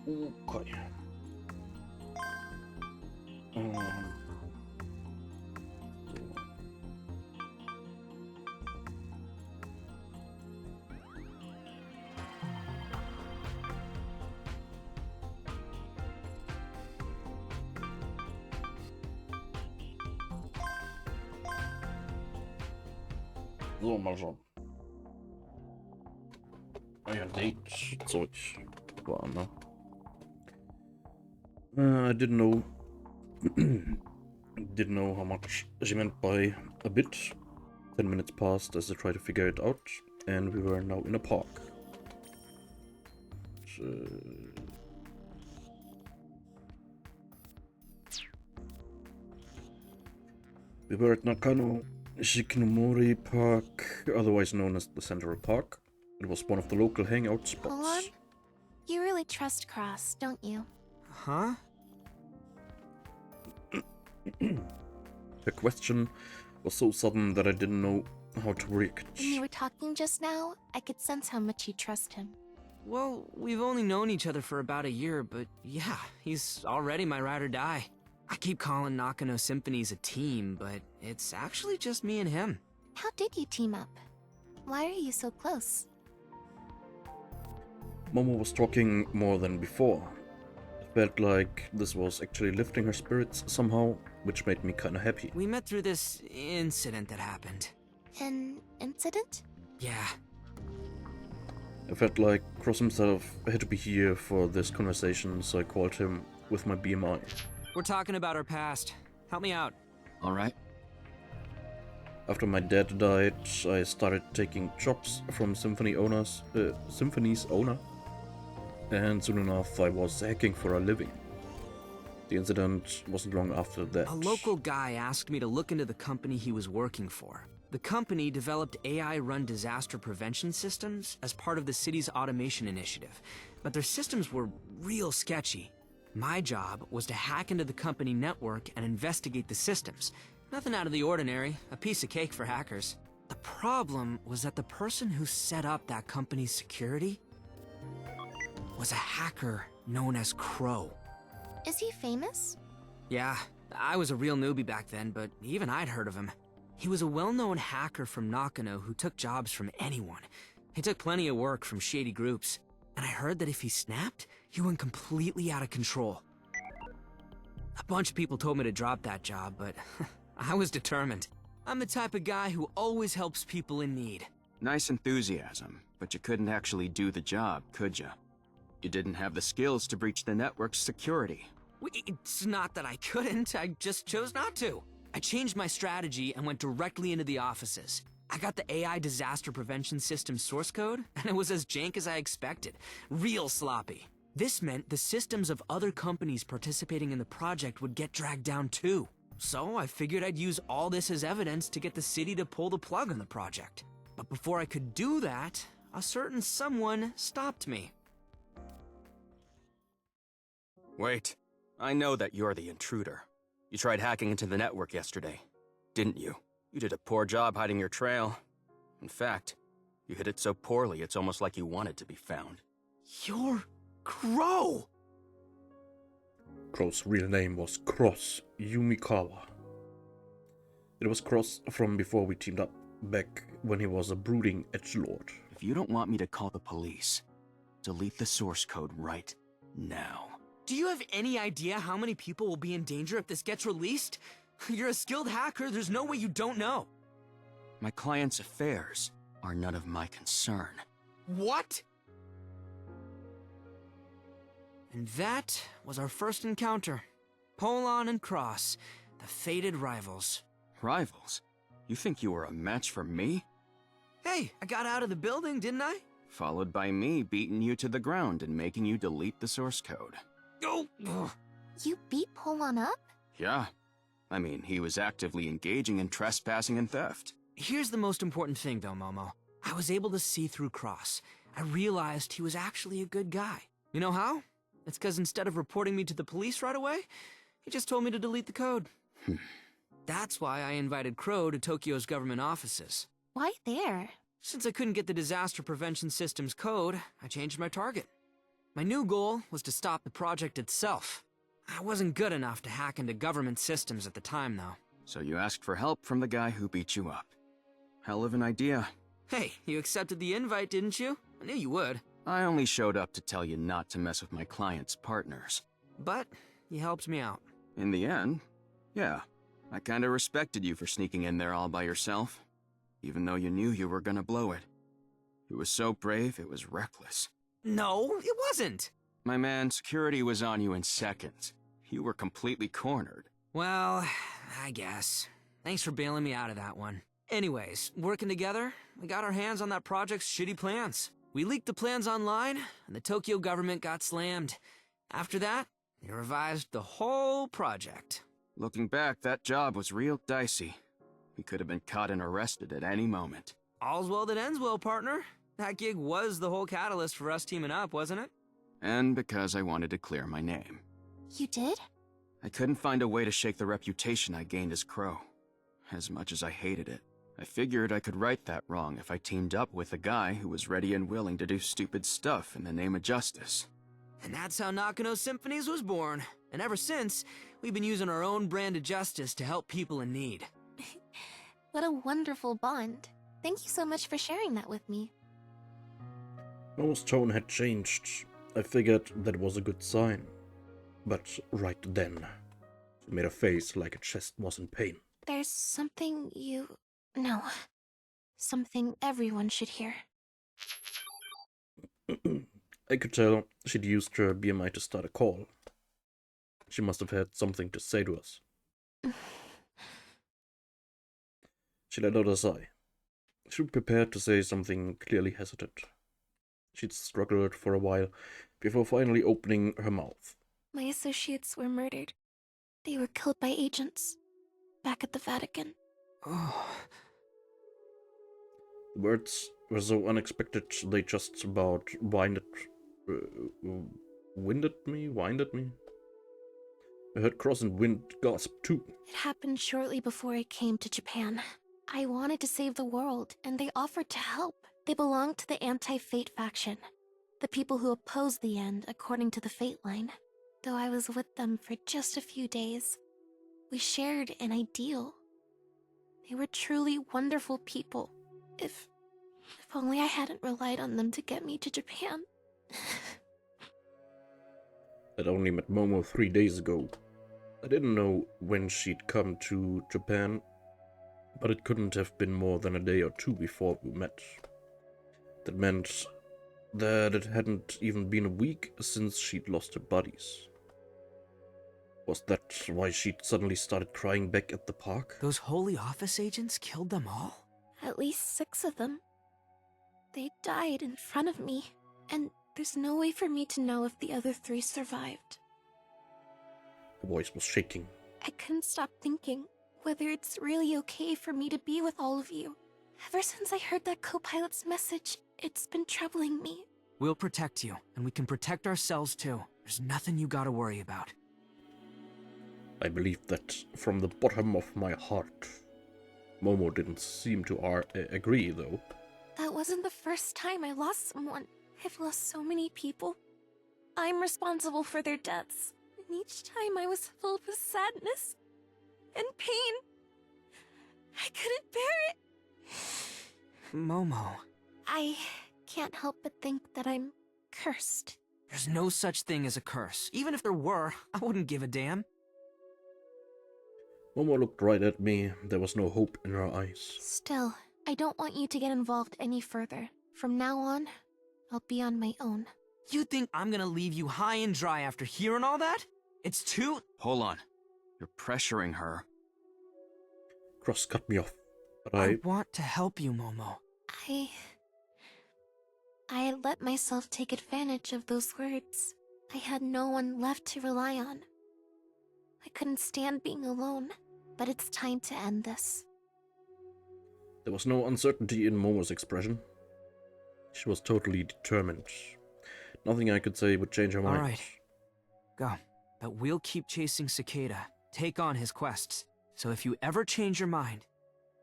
Okay. So, mal schauen. Ah ja, Date-Zeug war, ne? I didn't know didn't know how much she meant by a bit. 10 minutes passed as I tried to figure it out, and we were now in a park. We were at Nakano Shikinomori Park, otherwise known as the Central Park. It was one of the local hangout spots. Hold on. You really trust Cross, don't you? Huh? Her question was so sudden that I didn't know how to react. When you were talking just now, I could sense how much you trust him. Well, we've only known each other for about a year, but yeah, he's already my ride or die. I keep calling Nakano Symphonies a team, but it's actually just me and him. How did you team up? Why are you so close? Momo was talking more than before. It felt like this was actually lifting her spirits somehow, which made me kinda happy. We met through this incident that happened. An incident? Yeah. I felt like Cross himself had to be here for this conversation, so I called him with my BMI. We're talking about our past. Help me out. All right. After my dad died, I started taking jobs from Symphony's owner, and soon enough I was hacking for a living. The incident wasn't long after that. A local guy asked me to look into the company he was working for. The company developed AI-run disaster prevention systems as part of the city's automation initiative, but their systems were real sketchy. My job was to hack into the company network and investigate the systems. Nothing out of the ordinary, a piece of cake for hackers. The problem was that the person who set up that company's security was a hacker known as Crow. Is he famous? Yeah, I was a real newbie back then, but even I'd heard of him. He was a well-known hacker from Nakano who took jobs from anyone. He took plenty of work from shady groups, and I heard that if he snapped, he went completely out of control. A bunch of people told me to drop that job, but I was determined. I'm the type of guy who always helps people in need. Nice enthusiasm, but you couldn't actually do the job, could you? You didn't have the skills to breach the network's security. It's not that I couldn't, I just chose not to. I changed my strategy and went directly into the offices. I got the AI disaster prevention system source code, and it was as jank as I expected. Real sloppy. This meant the systems of other companies participating in the project would get dragged down too. So I figured I'd use all this as evidence to get the city to pull the plug on the project. But before I could do that, a certain someone stopped me. Wait, I know that you're the intruder. You tried hacking into the network yesterday, didn't you? You did a poor job hiding your trail. In fact, you hid it so poorly it's almost like you wanted to be found. You're Crow! Crow's real name was Cross Yumikawa. It was Cross from before we teamed up, back when he was a brooding edgelord. If you don't want me to call the police, delete the source code right now. Do you have any idea how many people will be in danger if this gets released? You're a skilled hacker, there's no way you don't know. My client's affairs are none of my concern. What? And that was our first encounter. Polon and Cross, the fated rivals. Rivals? You think you were a match for me? Hey, I got out of the building, didn't I? Followed by me beating you to the ground and making you delete the source code. Oh! You beat Polon up? Yeah. I mean, he was actively engaging in trespassing and theft. Here's the most important thing, though, Momo. I was able to see through Cross. I realized he was actually a good guy. You know how? It's because instead of reporting me to the police right away, he just told me to delete the code. That's why I invited Crow to Tokyo's government offices. Why there? Since I couldn't get the disaster prevention system's code, I changed my target. My new goal was to stop the project itself. I wasn't good enough to hack into government systems at the time, though. So you asked for help from the guy who beat you up. Hell of an idea. Hey, you accepted the invite, didn't you? I knew you would. I only showed up to tell you not to mess with my client's partners. But you helped me out. In the end, yeah. I kinda respected you for sneaking in there all by yourself. Even though you knew you were gonna blow it. It was so brave, it was reckless. No, it wasn't. My man, security was on you in seconds. You were completely cornered. Well, I guess. Thanks for bailing me out of that one. Anyways, working together, we got our hands on that project's shitty plans. We leaked the plans online, and the Tokyo government got slammed. After that, they revised the whole project. Looking back, that job was real dicey. We could have been caught and arrested at any moment. All's well that ends well, partner. That gig was the whole catalyst for us teaming up, wasn't it? And because I wanted to clear my name. You did? I couldn't find a way to shake the reputation I gained as Crow. As much as I hated it, I figured I could right that wrong if I teamed up with a guy who was ready and willing to do stupid stuff in the name of justice. And that's how Nakano Symphonies was born. And ever since, we've been using our own brand of justice to help people in need. What a wonderful bond. Thank you so much for sharing that with me. Momo's tone had changed. I figured that was a good sign. But right then, she made a face like her chest was in pain. There's something you... No. Something everyone should hear. I could tell she'd used her BMI to start a call. She must have had something to say to us. She let out a sigh. She was prepared to say something, clearly hesitant. She'd struggled for a while before finally opening her mouth. My associates were murdered. They were killed by agents. Back at the Vatican. Oh. The words were so unexpected they just about winded me. I heard Cross and Wind gasp too. It happened shortly before I came to Japan. I wanted to save the world, and they offered to help. They belonged to the anti-Fate faction. The people who opposed the end, according to the Fate line. Though I was with them for just a few days, we shared an ideal. They were truly wonderful people. If only I hadn't relied on them to get me to Japan. I'd only met Momo 3 days ago. I didn't know when she'd come to Japan, but it couldn't have been more than a day or two before we met. That meant that it hadn't even been a week since she'd lost her buddies. Was that why she'd suddenly started crying back at the park? Those Holy Office agents killed them all? At least 6 of them. They died in front of me, and there's no way for me to know if the other 3 survived. Her voice was shaking. I couldn't stop thinking whether it's really okay for me to be with all of you. Ever since I heard that co-pilot's message, it's been troubling me. We'll protect you, and we can protect ourselves too. There's nothing you gotta worry about. I believed that from the bottom of my heart. Momo didn't seem to agree, though. That wasn't the first time I lost someone. I've lost so many people. I'm responsible for their deaths. And each time I was filled with sadness and pain. I couldn't bear it. Momo. I can't help but think that I'm cursed. There's no such thing as a curse. Even if there were, I wouldn't give a damn. Momo looked right at me. There was no hope in her eyes. Still, I don't want you to get involved any further. From now on, I'll be on my own. You think I'm gonna leave you high and dry after hearing all that? It's too... Hold on. You're pressuring her. Cross cut me off, but I want to help you, Momo. I had let myself take advantage of those words. I had no one left to rely on. I couldn't stand being alone, but it's time to end this. There was no uncertainty in Momo's expression. She was totally determined. Nothing I could say would change her mind. All right. Go. But we'll keep chasing Cicada. Take on his quests. So if you ever change your mind,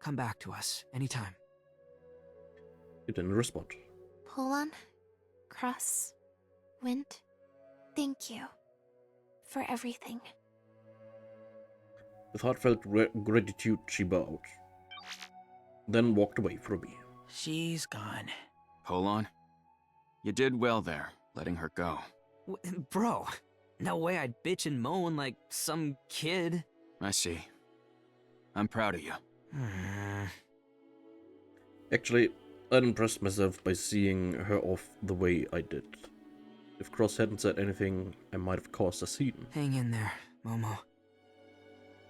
come back to us anytime. He didn't respond. Pull on, cross. Wind, thank you for everything. With heartfelt gratitude, she bowed, then walked away from me. She's gone. Hold on. You did well there, letting her go. Bro, no way I'd bitch and moan like some kid. I see. I'm proud of you. Actually, I'd impressed myself by seeing her off the way I did. If Cross hadn't said anything, I might have caused a scene. Hang in there, Momo.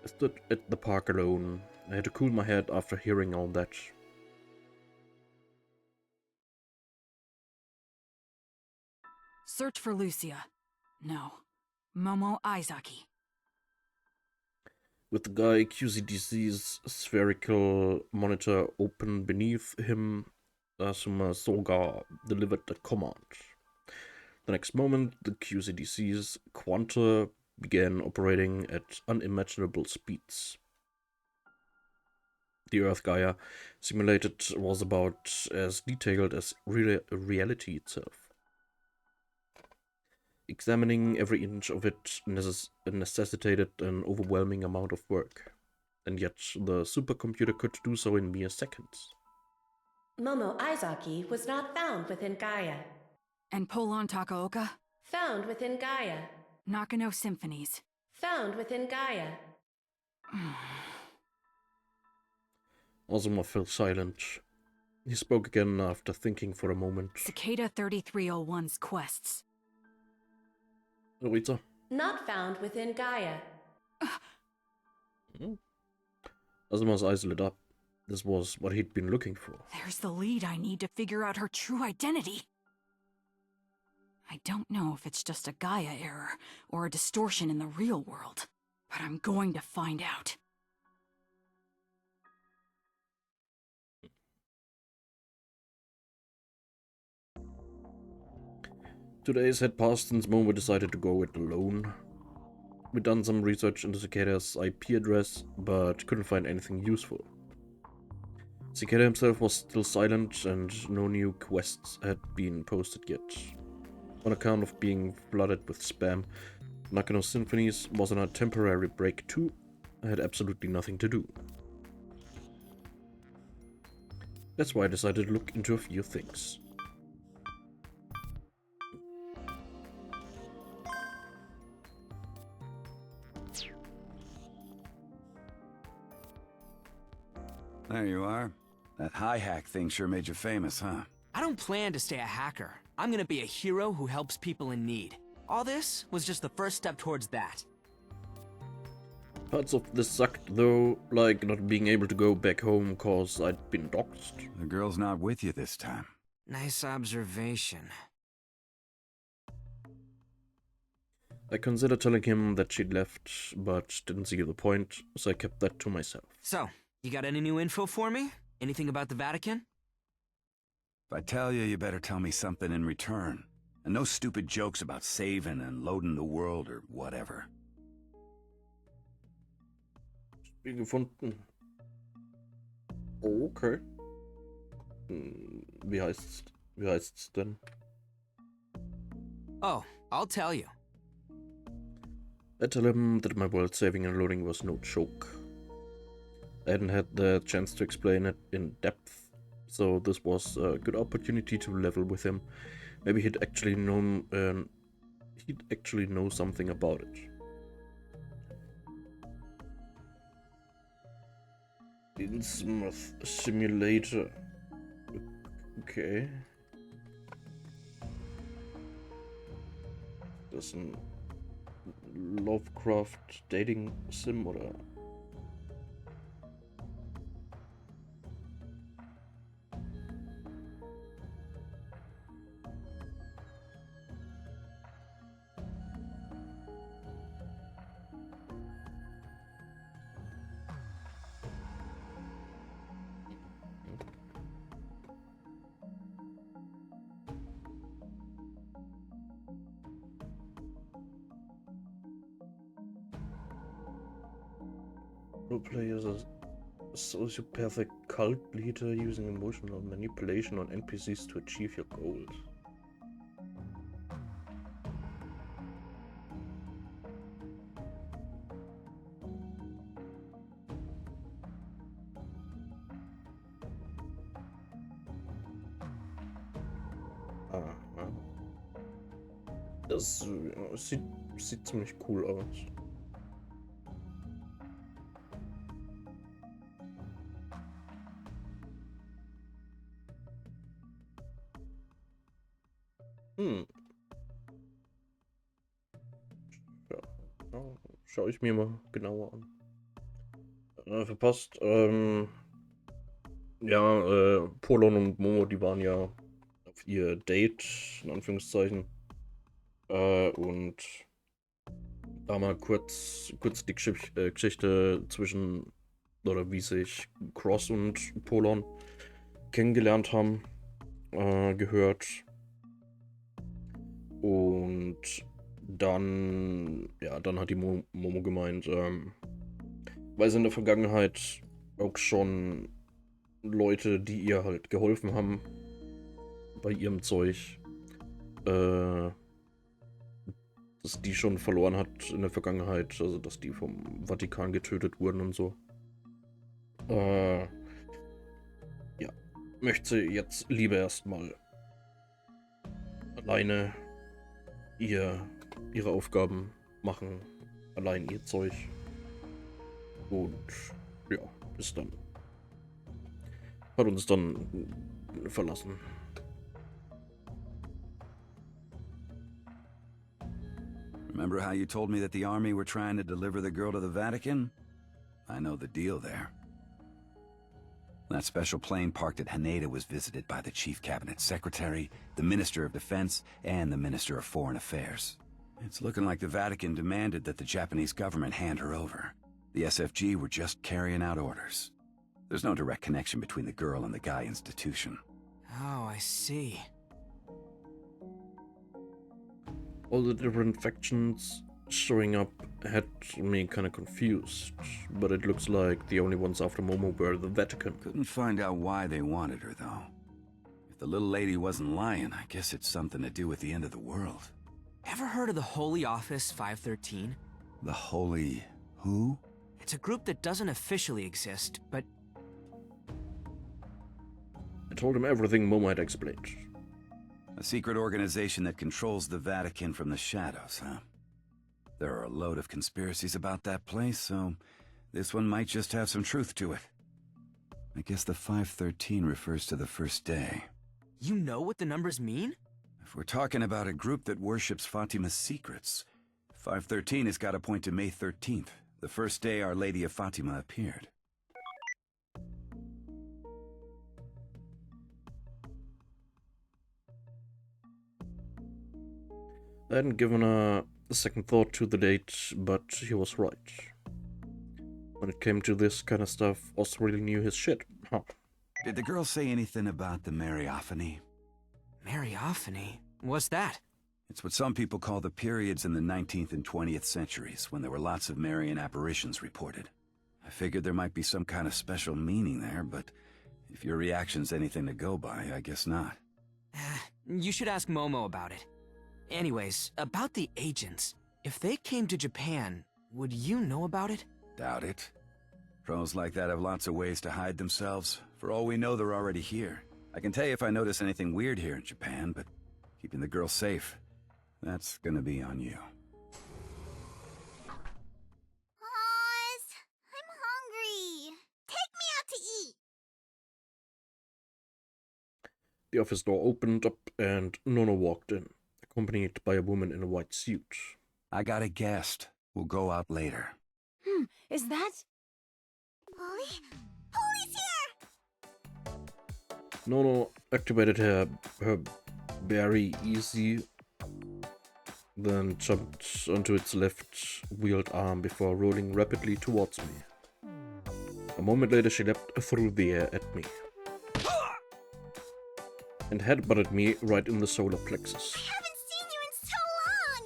I stood at the park alone. I had to cool my head after hearing all that. Search for Lucia. No. Momo Aizaki. With the guy QCDC's spherical monitor open beneath him, Asuma Soga delivered a command. The next moment, the QCDC's Quanta began operating at unimaginable speeds. The Earth Gaia simulated was about as detailed as reality itself. Examining every inch of it necessitated an overwhelming amount of work, and yet the supercomputer could do so in mere seconds. Momo Aizaki was not found within Gaia. And Polon Takaoka? Found within Gaia. Nakano Symphonies. Found within Gaia. Azuma fell silent. He spoke again after thinking for a moment. Cicada 3301's quests. Rita? Not found within Gaia. Azuma's eyes lit up. This was what he'd been looking for. There's the lead I need to figure out her true identity. I don't know if it's just a Gaia error or a distortion in the real world, but I'm going to find out. 2 days had passed since Momo decided to go it alone. We'd done some research into Cicada's IP address, but couldn't find anything useful. Cicada himself was still silent, and no new quests had been posted yet. On account of being flooded with spam, Nakano Symphonies was on a temporary break too. I had absolutely nothing to do. That's why I decided to look into a few things. There you are. That high hack thing sure made you famous, huh? I don't plan to stay a hacker. I'm gonna be a hero who helps people in need. All this was just the first step towards that. Parts of this sucked though, like not being able to go back home cause I'd been doxxed. The girl's not with you this time. Nice observation. I considered telling him that she'd left, but didn't see the point, so I kept that to myself. So, you got any new info for me? Anything about the Vatican? If I tell you, you better tell me something in return. And no stupid jokes about saving and loading the world or whatever. Spiel gefunden. Okay. Wie heißt's denn? Oh, I'll tell you. I tell him that my world saving and loading was no joke. I hadn't had the chance to explain it in depth, so this was a good opportunity to level with him. Maybe he'd actually know something about it. Innsmouth simulator. Okay. Das ist ein Lovecraft Dating Sim oder? Roleplay is a sociopathic cult leader using emotional manipulation on NPCs to achieve your goals. Das sieht ziemlich cool aus. Ja, schaue ich mir mal genauer an. Verpasst. Ja, Polon und Momo, die waren ja auf ihr Date, in Anführungszeichen. Und da mal kurz die Geschichte zwischen, oder wie sich Cross und Polon kennengelernt haben, gehört. Und dann hat die Momo gemeint, weil sie in der Vergangenheit auch schon Leute, die ihr halt geholfen haben bei ihrem Zeug, dass die schon verloren hat in der Vergangenheit, also dass die vom Vatikan getötet wurden und so. Ja, möchte sie jetzt lieber erstmal alleine ihre Aufgaben machen, allein ihr Zeug. Und ja, ist dann. Hat uns dann verlassen. Remember how you told me that the army were trying to deliver the girl to the Vatican? I know the deal there. That special plane parked at Haneda was visited by the Chief Cabinet Secretary, the Minister of Defense, and the Minister of Foreign Affairs. It's looking like the Vatican demanded that the Japanese government hand her over. The SFG were just carrying out orders. There's no direct connection between the girl and the Guy institution. Oh, I see. All the different factions showing up had me kind of confused, but it looks like the only ones after Momo were the Vatican. Couldn't find out why they wanted her, though. If the little lady wasn't lying, I guess it's something to do with the end of the world. Ever heard of the Holy Office 513? The Holy who? It's a group that doesn't officially exist, but I told him everything Momo had explained. A secret organization that controls the Vatican from the shadows, huh? There are a load of conspiracies about that place, so this one might just have some truth to it. I guess the 513 refers to the first day. you know what the numbers mean? If we're talking about a group that worships Fatima's secrets, 513 has got to point to May 13th, the first day Our Lady of Fatima appeared. I hadn't given a second thought to the date, but he was right. When it came to this kind of stuff, Oz really knew his shit. Huh. Did the girl say anything about the Mariophany? Mariophany? What's that? It's what some people call the periods in the 19th and 20th centuries, when there were lots of Marian apparitions reported. I figured there might be some kind of special meaning there, but if your reaction's anything to go by, I guess not. You should ask Momo about it. Anyways, about the agents. If they came to Japan, would you know about it? Doubt it. Pros like that have lots of ways to hide themselves. For all we know, they're already here. I can tell you if I notice anything weird here in Japan, but keeping the girl safe, that's gonna be on you. Oz, I'm hungry. Take me out to eat. The office door opened up and Nono walked in, accompanied by a woman in a white suit. I got a guest. We'll go out later. Is that... Polly? Polly's here! Nono activated her very easy, then jumped onto its left-wheeled arm before rolling rapidly towards me. A moment later she leapt through the air at me and headbutted me right in the solar plexus. I haven't seen you in so long!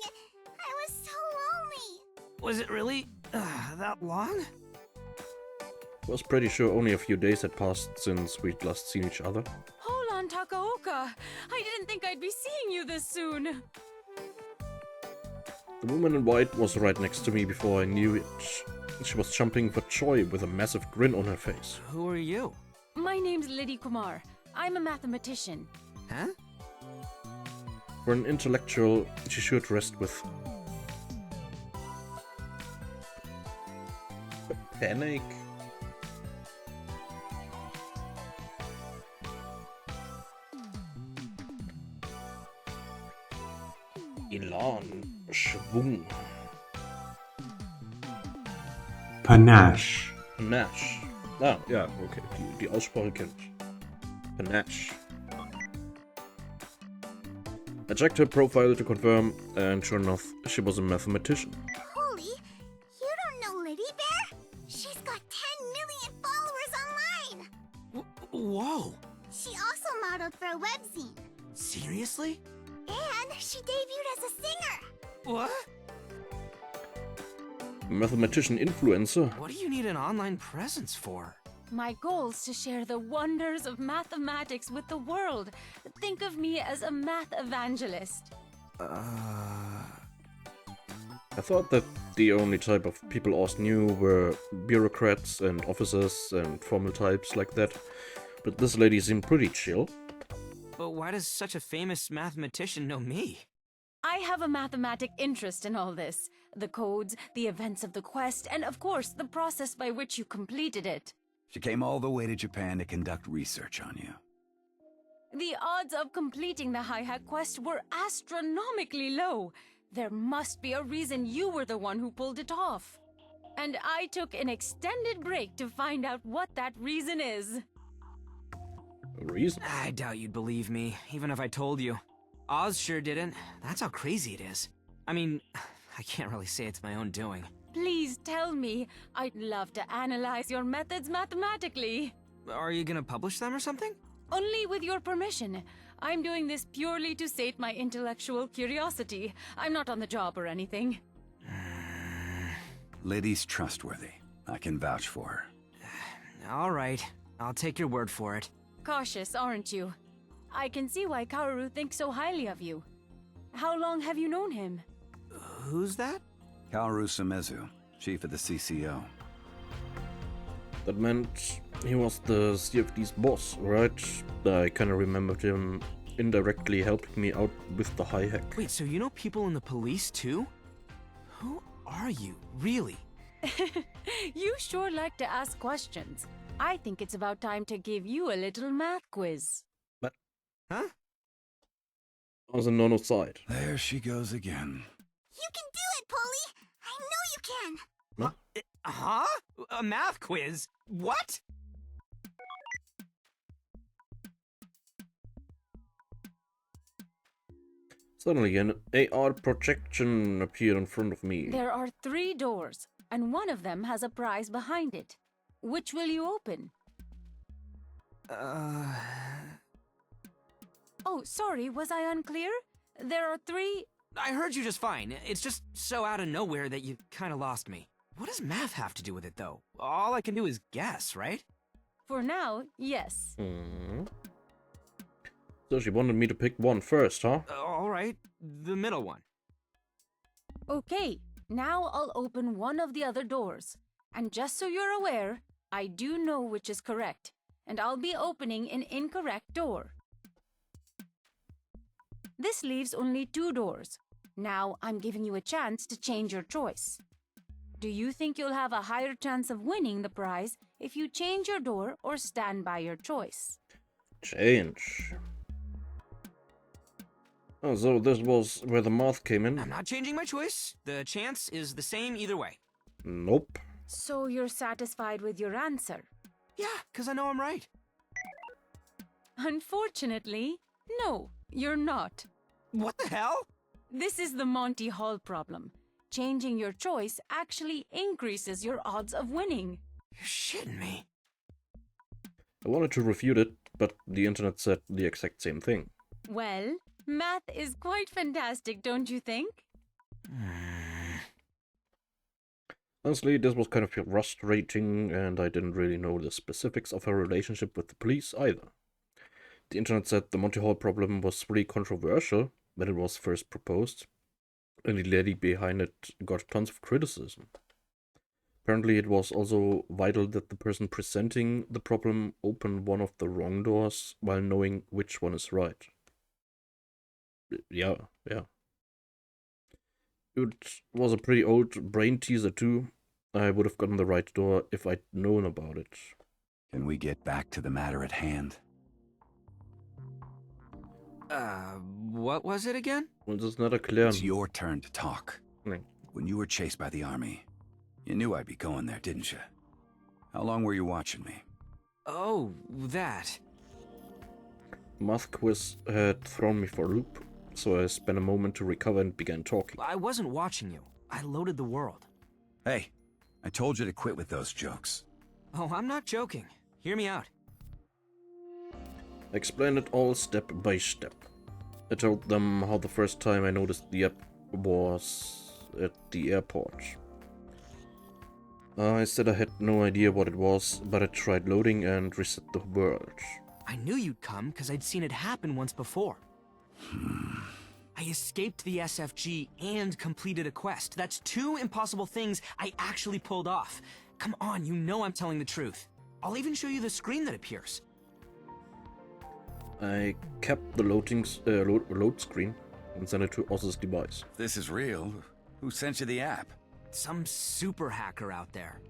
I was so lonely! Was it really that long? I was pretty sure only a few days had passed since we'd last seen each other. Hold on, Takaoka. I didn't think I'd be seeing you this soon. The woman in white was right next to me before I knew it. She was jumping for joy with a massive grin on her face. Who are you? My name's Liddy Kumar. I'm a mathematician. Huh? For an intellectual, she should rest with panic. Elan, Schwung. Panache. Panache. Ah, ja, okay. Die Aussprache kennt. Panache. I checked her profile to confirm, and sure enough, she was a mathematician. Holy, you don't know Liddy Bear? She's got 10 million followers online! Whoa! She also modeled for a webzine. Seriously? And she debuted as a singer! What? Mathematician influencer. What do you need an online presence for? My goal's to share the wonders of mathematics with the world. Think of me as a math evangelist. I thought that the only type of people Oz knew were bureaucrats and officers and formal types like that. But this lady seemed pretty chill. But why does such a famous mathematician know me? I have a mathematic interest in all this. The codes, the events of the quest, and of course, the process by which you completed it. She came all the way to Japan to conduct research on you. The odds of completing the hi-hat quest were astronomically low. There must be a reason you were the one who pulled it off. And I took an extended break to find out what that reason is. Reason? I doubt you'd believe me, even if I told you. Oz sure didn't. That's how crazy it is. I mean, I can't really say it's my own doing. Please tell me. I'd love to analyze your methods mathematically. Are you gonna publish them or something? Only with your permission. I'm doing this purely to sate my intellectual curiosity. I'm not on the job or anything. Liddy's trustworthy. I can vouch for her. All right, I'll take your word for it. Cautious, aren't you? I can see why Kaoru thinks so highly of you. How long have you known him? Who's that? Kaoru Sumezu, chief of the CCO. That meant he was the CFD's boss, right? I kinda remembered him indirectly helping me out with the high hack. Wait, so you know people in the police too? Who are you, really? You sure like to ask questions. I think it's about time to give you a little math quiz. But Huh? I was on Nono's side. There she goes again. You can do it, Polly! I know you can! Huh? A math quiz? What? Suddenly, an AR projection appeared in front of me. There are 3 doors, and one of them has a prize behind it. Which will you open? Oh, sorry, was I unclear? There are 3... I heard you just fine. It's just so out of nowhere that you kind of lost me. What does math have to do with it, though? All I can do is guess, right? For now, yes. So she wanted me to pick one first, huh? All right, the middle one. Okay, now I'll open one of the other doors. And just so you're aware, I do know which is correct. And I'll be opening an incorrect door. This leaves only 2 doors. Now I'm giving you a chance to change your choice. Do you think you'll have a higher chance of winning the prize if you change your door or stand by your choice? Change. Oh, so this was where the math came in? I'm not changing my choice. The chance is the same either way. Nope. So you're satisfied with your answer? Yeah, because I know I'm right. Unfortunately, no, you're not. What the hell? This is the Monty Hall problem. Changing your choice actually increases your odds of winning. You're shitting me. I wanted to refute it, but the internet said the exact same thing. Well, math is quite fantastic, don't you think? Honestly, this was kind of frustrating, and I didn't really know the specifics of her relationship with the police either. The internet said the Monty Hall problem was pretty controversial when it was first proposed, and the lady behind it got tons of criticism. Apparently, it was also vital that the person presenting the problem open one of the wrong doors while knowing which one is right. yeah, yeah. It was a pretty old brain teaser too. I would have gotten the right door if I'd known about it. Can we get back to the matter at hand? What was it again? Und das ist nicht erklären. It's your turn to talk. Nee. When you were chased by the army, you knew I'd be going there, didn't you? How long were you watching me? Oh, that. Math quiz had thrown me for a loop, so I spent a moment to recover and began talking. I wasn't watching you. I loaded the world. Hey, I told you to quit with those jokes. Oh, I'm not joking. Hear me out. I explained it all step by step. I told them how the first time I noticed the app was at the airport. I said I had no idea what it was, but I tried loading and reset the world. I knew you'd come because I'd seen it happen once before. I escaped the SFG and completed a quest. That's 2 impossible things I actually pulled off. Come on, you know I'm telling the truth. I'll even show you the screen that appears. I kept the load screen and sent it to Oz's device. If this is real, who sent you the app? Some super hacker out there.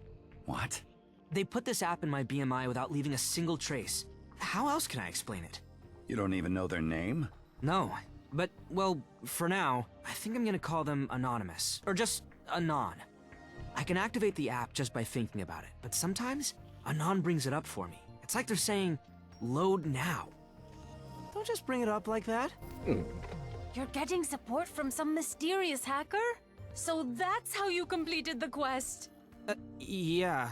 What? They put this app in my BMI without leaving a single trace. How else can I explain it? You don't even know their name? No, but, well, for now, I think I'm gonna call them Anonymous. Or just Anon. I can activate the app just by thinking about it, but sometimes, Anon brings it up for me. It's like they're saying, load now. Don't just bring it up like that. You're getting support from some mysterious hacker? So that's how you completed the quest. Yeah.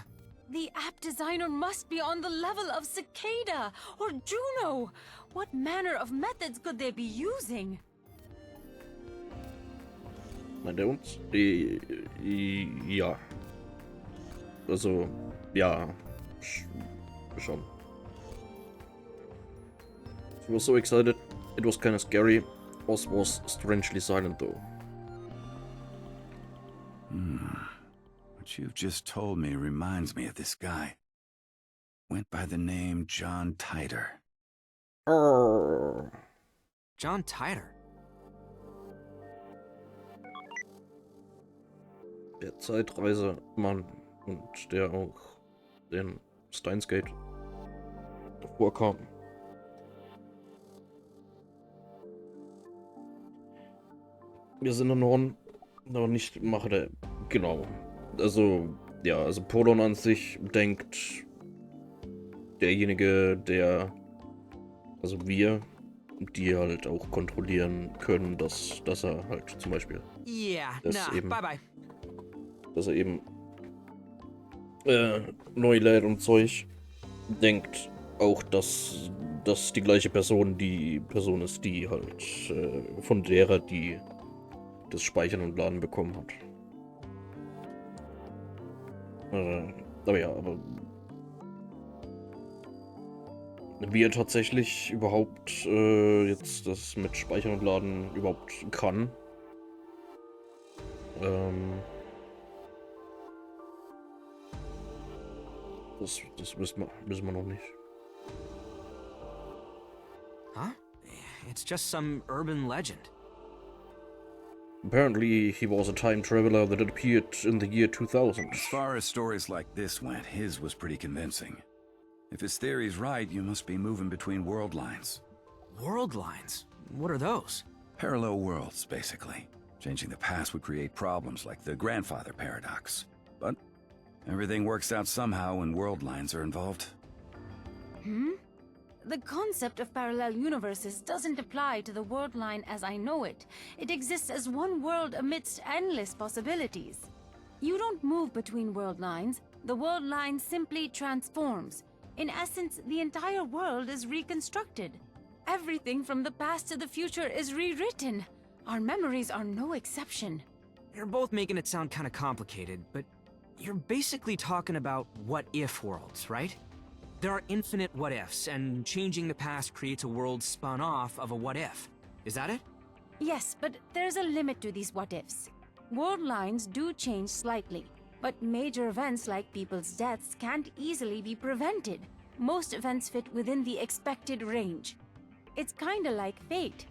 The app designer must be on the level of Cicada or Juno. What manner of methods could they be using? I don't. Ja. Also, ja. Schon. I was so excited. It was kind of scary. Oz was strangely silent though. What you've just told me reminds me of this guy. Went by the name John Titor. John Titor. Der Zeitreisemann und der auch den Steins Gate vorkam. Wir sind in Norden, aber nicht Mache. Genau. Also, ja, also Polon an sich denkt, derjenige, der, also wir, die halt auch kontrollieren können, dass er halt zum Beispiel, Yeah, Das nah, eben. bye-bye. dass er eben neu lädt und Zeug, denkt auch, dass das die gleiche Person die Person ist, die halt von derer, die das Speichern und Laden bekommen hat. Aber ja, aber wie er tatsächlich überhaupt jetzt das mit Speichern und Laden überhaupt kann, das wissen wir noch nicht. Huh? It's just some urban legend. Apparently, he was a time traveler that appeared in the year 2000. As far as stories like this went, his was pretty convincing. If his theory's right, you must be moving between world lines. World lines? What are those? Parallel worlds, basically. Changing the past would create problems like the grandfather paradox. But everything works out somehow when world lines are involved. The concept of parallel universes doesn't apply to the world line as I know it. It exists as one world amidst endless possibilities. You don't move between world lines. The world line simply transforms. In essence, the entire world is reconstructed. Everything from the past to the future is rewritten. Our memories are no exception. You're both making it sound kind of complicated, but you're basically talking about what-if worlds, right? There are infinite what-ifs, and changing the past creates a world spun off of a what-if. Is that it? Yes, but there's a limit to these what-ifs. World lines do change slightly, but major events like people's deaths can't easily be prevented. Most events fit within the expected range. It's kinda like fate.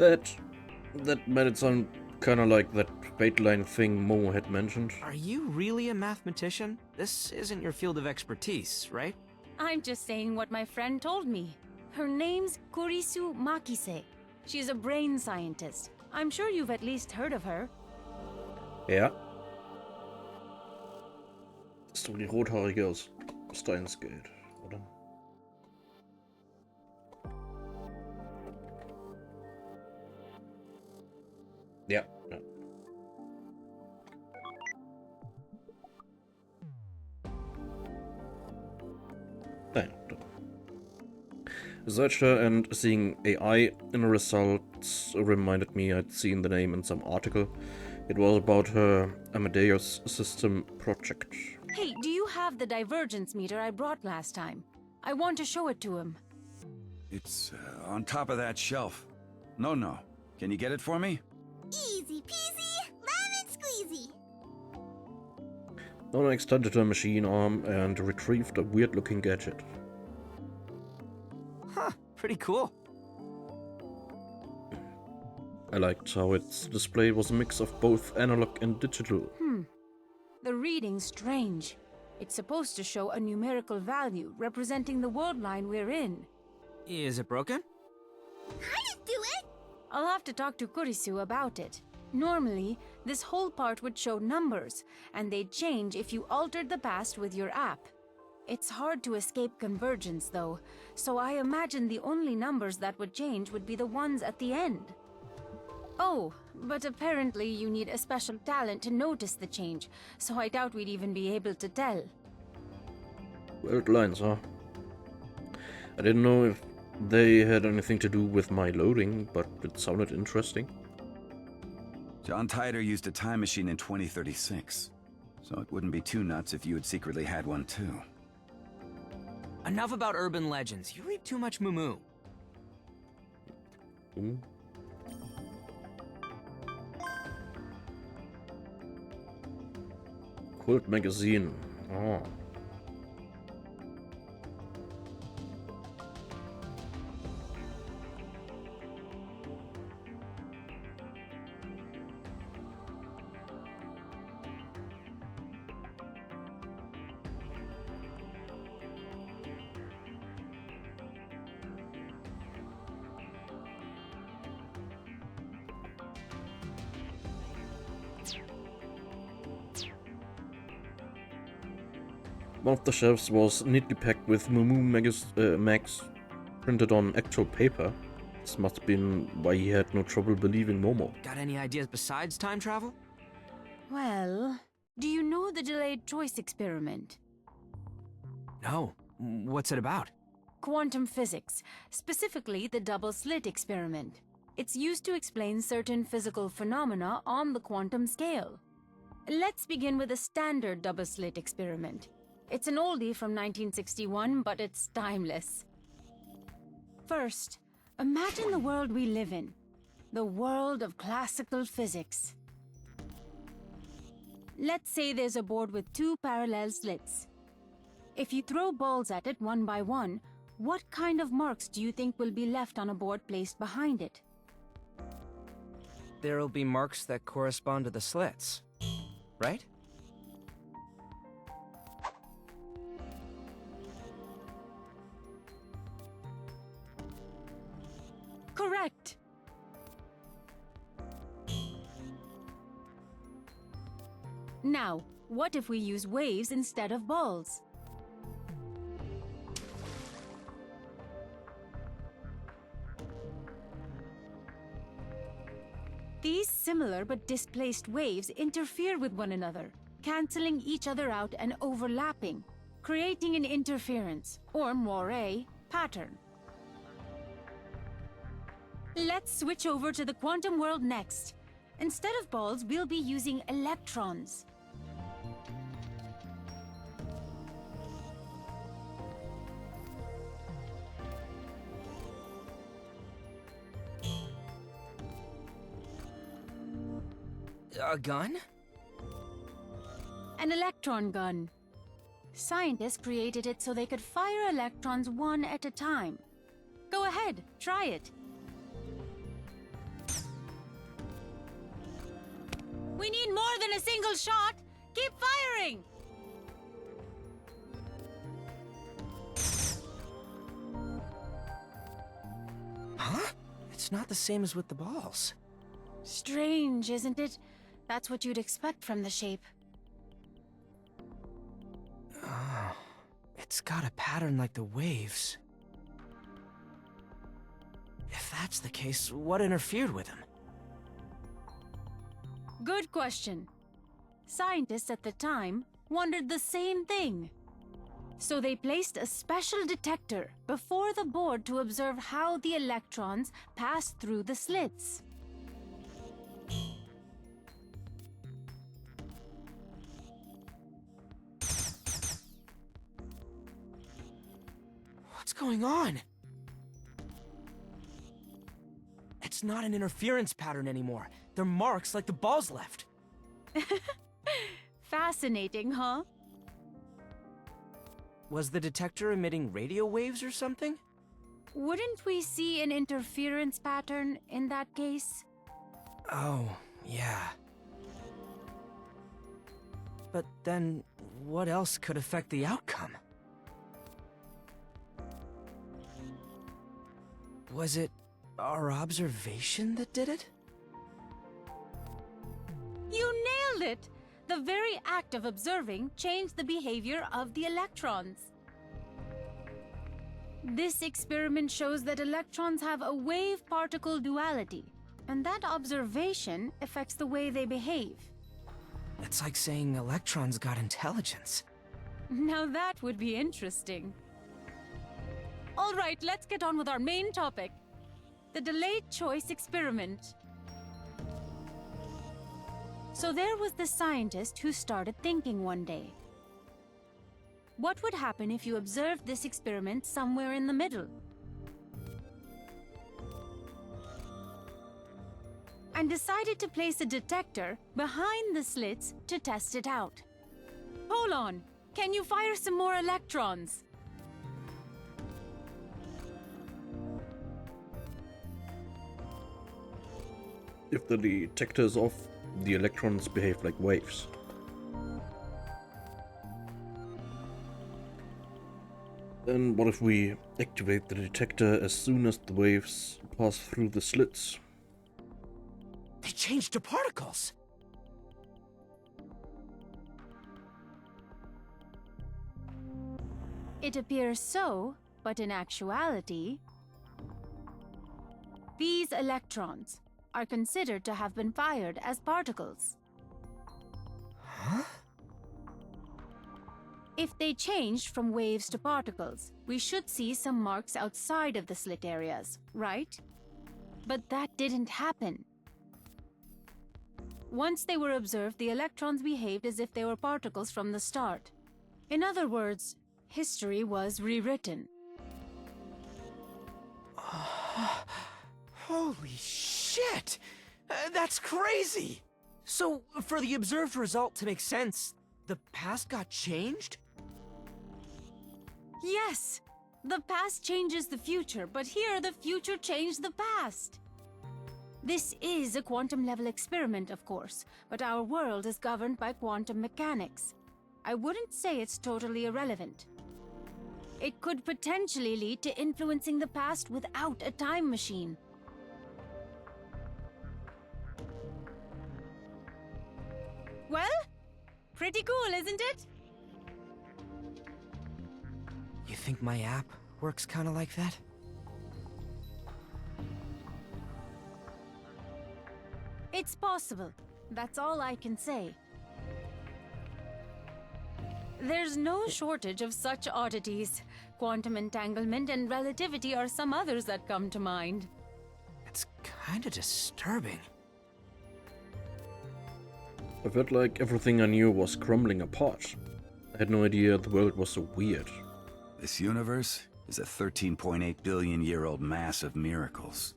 That made it sound kinda like that Fateline thing Mo had mentioned. Are you really a mathematician? This isn't your field of expertise, right? I'm just saying what my friend told me. Her name's Kurisu Makise. She's a brain scientist. I'm sure you've at least heard of her. Ja. Ist doch die Rothaarige aus Steins Gate, oder? Ja. Nein, doch. Search her and seeing AI in results reminded me I'd seen the name in some article. It was about her Amadeus system project. Hey, do you have the divergence meter I brought last time? I want to show it to him. It's on top of that shelf. No. Can you get it for me? Easy peasy, lemon squeezy. Nona extended her machine arm and retrieved a weird-looking gadget. Huh, pretty cool. I liked how its display was a mix of both analog and digital. The reading's strange. It's supposed to show a numerical value representing the world line we're in. Is it broken? I didn't do it. I'll have to talk to Kurisu about it. Normally, this whole part would show numbers, and they'd change if you altered the past with your app. It's hard to escape convergence, though, so I imagine the only numbers that would change would be the ones at the end. Oh, but apparently you need a special talent to notice the change, so I doubt we'd even be able to tell. Weird lines, huh? I didn't know if they had anything to do with my loading, but it sounded interesting. John Titor used a time machine in 2036, so it wouldn't be too nuts if you had secretly had one too. Enough about urban legends. You read too much moo-moo. Ooh. Kult magazine. Oh. One of the shelves was neatly packed with Moo mags printed on actual paper. This must have been why he had no trouble believing Momo. Got any ideas besides time travel? Well, do you know the delayed choice experiment? No. What's it about? Quantum physics, specifically the double slit experiment. It's used to explain certain physical phenomena on the quantum scale. Let's begin with a standard double slit experiment. It's an oldie from 1961, but it's timeless. First, imagine the world we live in. The world of classical physics. Let's say there's a board with two parallel slits. If you throw balls at it one by one, what kind of marks do you think will be left on a board placed behind it? There'll be marks that correspond to the slits, right? Correct! Now, what if we use waves instead of balls? These similar but displaced waves interfere with one another, cancelling each other out and overlapping, creating an interference, or moire, pattern. Let's switch over to the quantum world next. Instead of balls, we'll be using electrons. A gun? An electron gun. Scientists created it so they could fire electrons one at a time. Go ahead, try it. in a single shot! Keep firing! Huh? It's not the same as with the balls. Strange, isn't it? That's what you'd expect from the shape. Oh, it's got a pattern like the waves. If that's the case, what interfered with him? Good question. Scientists at the time wondered the same thing. So they placed a special detector before the board to observe how the electrons passed through the slits. What's going on? It's not an interference pattern anymore. They're marks like the balls left. Fascinating, huh? Was the detector emitting radio waves or something? Wouldn't we see an interference pattern in that case? Oh, yeah. But then, what else could affect the outcome? Was it our observation that did it? You nailed it! The very act of observing changed the behavior of the electrons. This experiment shows that electrons have a wave-particle duality, and that observation affects the way they behave. It's like saying electrons got intelligence. Now that would be interesting. All right, let's get on with our main topic. The delayed choice experiment. So there was the scientist who started thinking one day. What would happen if you observed this experiment somewhere in the middle? And decided to place a detector behind the slits to test it out. Hold on, can you fire some more electrons? If the detector is off, the electrons behave like waves. Then what if we activate the detector as soon as the waves pass through the slits? They changed to particles! It appears so, but in actuality, these electrons are considered to have been fired as particles. Huh? If they changed from waves to particles, we should see some marks outside of the slit areas, right? But that didn't happen. Once they were observed, the electrons behaved as if they were particles from the start. In other words, history was rewritten. Holy shit! That's crazy! So, for the observed result to make sense, the past got changed? Yes! The past changes the future, but here the future changed the past. This is a quantum-level experiment, of course, but our world is governed by quantum mechanics. I wouldn't say it's totally irrelevant. It could potentially lead to influencing the past without a time machine. Well, pretty cool, isn't it? You think my app works kinda like that? It's possible. That's all I can say. There's no shortage of such oddities. Quantum entanglement and relativity are some others that come to mind. It's kinda disturbing. I felt like everything I knew was crumbling apart. I had no idea the world was so weird. This universe is a 13.8 billion year old mass of miracles.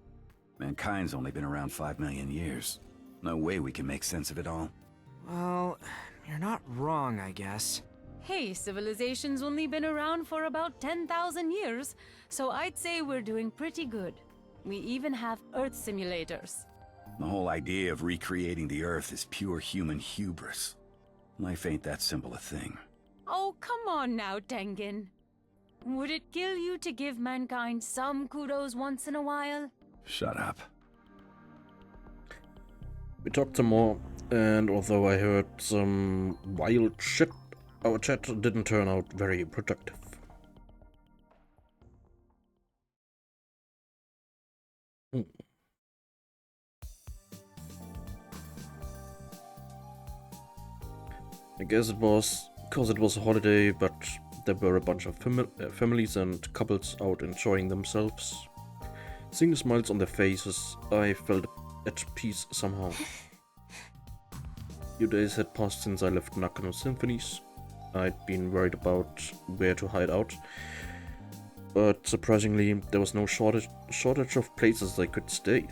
Mankind's only been around 5 million years. No way we can make sense of it all. Well, you're not wrong, I guess. Hey, civilization's only been around for about 10,000 years, so I'd say we're doing pretty good. We even have Earth simulators. The whole idea of recreating the Earth is pure human hubris. Life ain't that simple a thing. Oh, come on now, Tengen. Would it kill you to give mankind some kudos once in a while? Shut up. We talked some more, and although I heard some wild shit, our chat didn't turn out very productive. I guess it was because it was a holiday, but there were a bunch of families and couples out enjoying themselves. Seeing the smiles on their faces, I felt at peace somehow. Few days had passed since I left Nakano Symphonies. I'd been worried about where to hide out, but surprisingly there was no shortage of places I could stay.